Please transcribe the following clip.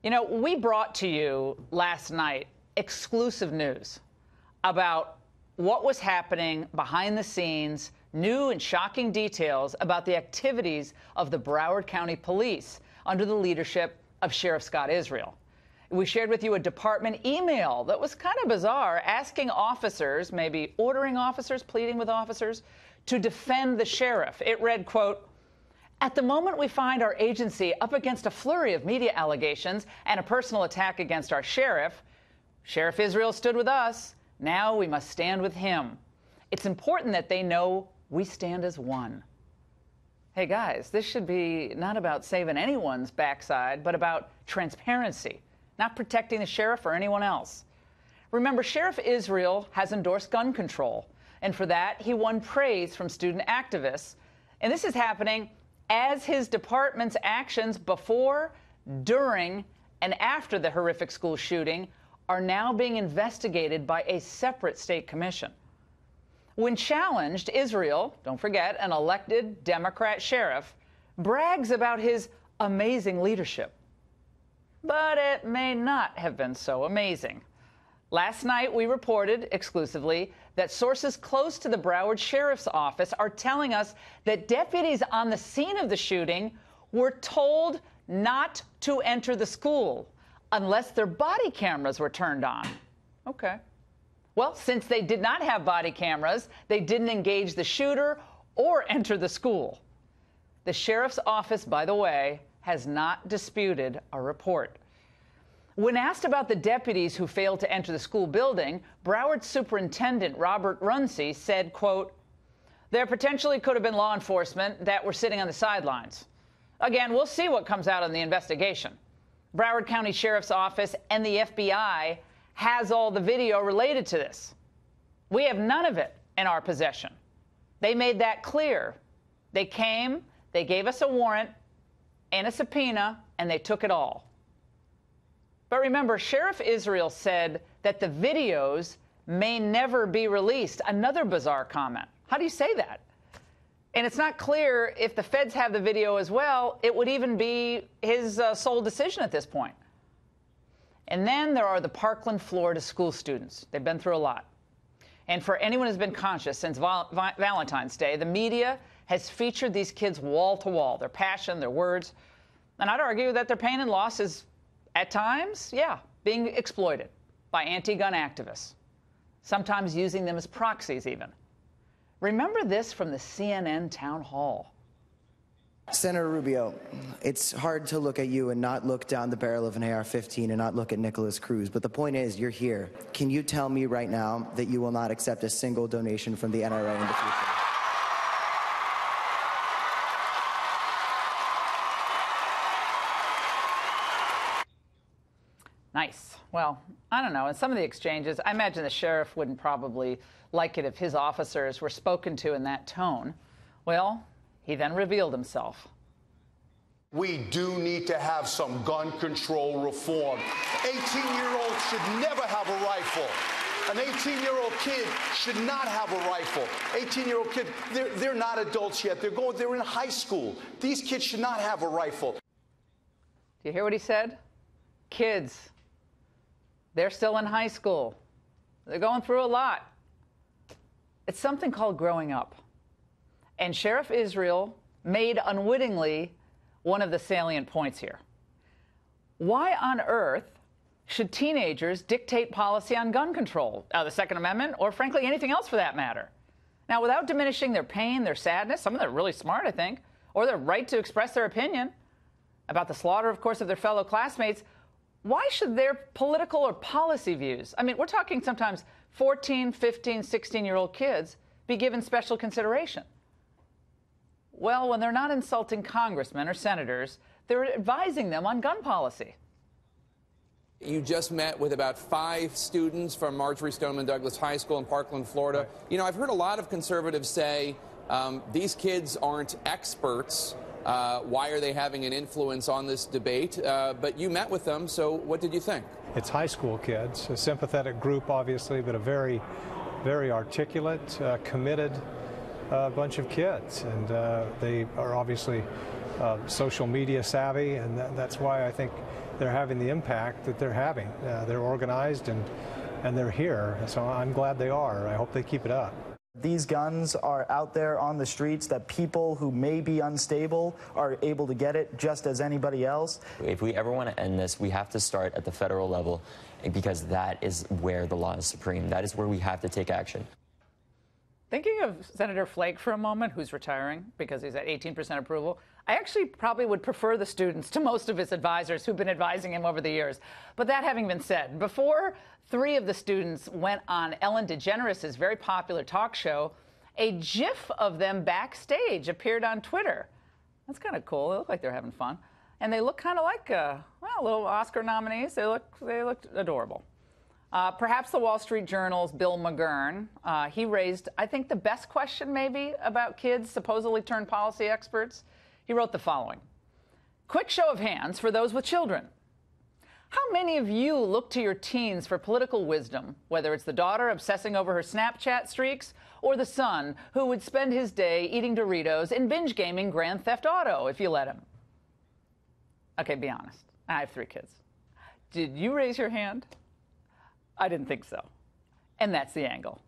You know, we brought to you last night exclusive news about what was happening behind the scenes, new and shocking details about the activities of the Broward County Police under the leadership of Sheriff Scott Israel. We shared with you a department email that was kind of bizarre, asking officers, maybe ordering officers, pleading with officers, to defend the sheriff. It read, quote, "At the moment we find our agency up against a flurry of media allegations and a personal attack against our sheriff. Sheriff Israel stood with us. Now we must stand with him. It's important that they know we stand as one." Hey, guys, this should be not about saving anyone's backside, but about transparency, not protecting the sheriff or anyone else. Remember, Sheriff Israel has endorsed gun control, and for that, he won praise from student activists. And this is happening as his department's actions before, during, and after the horrific school shooting are now being investigated by a separate state commission. When challenged, Israel, don't forget, an elected Democrat sheriff, brags about his amazing leadership. But it may not have been so amazing. Last night, we reported exclusively that sources close to the Broward Sheriff's Office are telling us that deputies on the scene of the shooting were told not to enter the school unless their body cameras were turned on. Okay. Well, since they did not have body cameras, they didn't engage the shooter or enter the school. The sheriff's office, by the way, has not disputed a report. When asked about the deputies who failed to enter the school building, Broward Superintendent Robert Runcie said, quote, "There potentially could have been law enforcement that were sitting on the sidelines. Again, we'll see what comes out in the investigation. Broward County Sheriff's Office and the FBI has all the video related to this. We have none of it in our possession. They made that clear. They came, they gave us a warrant and a subpoena, and they took it all." But remember, Sheriff Israel said that the videos may never be released. Another bizarre comment. How do you say that? And it's not clear if the feds have the video as well. It would even be his sole decision at this point. And then there are the Parkland, Florida school students. They've been through a lot. And for anyone who's been conscious since Valentine's Day, the media has featured these kids wall to wall, their passion, their words. And I'd argue that their pain and loss is, at times, being exploited by anti-gun activists, sometimes using them as proxies even. Remember this from the CNN town hall. Senator Rubio, it's hard to look at you and not look down the barrel of an AR-15 and not look at Nicholas Cruz. But the point is, you're here. Can you tell me right now that you will not accept a single donation from the NRA in the future? Nice. Well, I don't know. In some of the exchanges, I imagine the sheriff wouldn't probably like it if his officers were spoken to in that tone. Well, he then revealed himself. We do need to have some gun control reform. 18-year-olds should never have a rifle. An 18-year-old kid should not have a rifle. 18-year-old kid, they're not adults yet. They're in high school. These kids should not have a rifle. Do you hear what he said? Kids. They're still in high school. They're going through a lot. It's something called growing up. And Sheriff Israel made unwittingly one of the salient points here. Why on earth should teenagers dictate policy on gun control, the Second Amendment, or frankly anything else for that matter? Now, without diminishing their pain, their sadness, some of them are really smart, I think, or their right to express their opinion about the slaughter, of course, of their fellow classmates, why should their political or policy views, I mean, we're talking sometimes 14, 15, 16-year-old kids, be given special consideration? Well, when they're not insulting congressmen or senators, they're advising them on gun policy. You just met with about 5 students from Marjorie Stoneman Douglas High School in Parkland, Florida. You know, I've heard a lot of conservatives say these kids aren't experts. Why are they having an influence on this debate? But you met with them, so what did you think? It's high school kids, a sympathetic group, obviously, but a very, very articulate, committed bunch of kids. And they are obviously social media savvy, and that's why I think they're having the impact that they're having. They're organized and they're here, so I'm glad they are. I hope they keep it up. These guns are out there on the streets that people who may be unstable are able to get it just as anybody else. If we ever want to end this, we have to start at the federal level, because that is where the law is supreme. That is where we have to take action. Thinking of Senator Flake for a moment, who's retiring because he's at 18% approval, I actually probably would prefer the students to most of his advisors who've been advising him over the years. But that having been said, before 3 of the students went on Ellen DeGeneres' very popular talk show, a GIF of them backstage appeared on Twitter. That's kind of cool. They look like they're having fun. And they look kind of like little Oscar nominees. They looked adorable. Perhaps the Wall Street Journal's Bill McGurn, he raised, I think, the best question maybe about kids supposedly turned policy experts. He wrote the following: quick show of hands for those with children. How many of you look to your teens for political wisdom, whether it's the daughter obsessing over her Snapchat streaks or the son who would spend his day eating Doritos and binge gaming Grand Theft Auto if you let him? Okay, be honest. I have 3 kids. Did you raise your hand? I didn't think so. And that's the angle.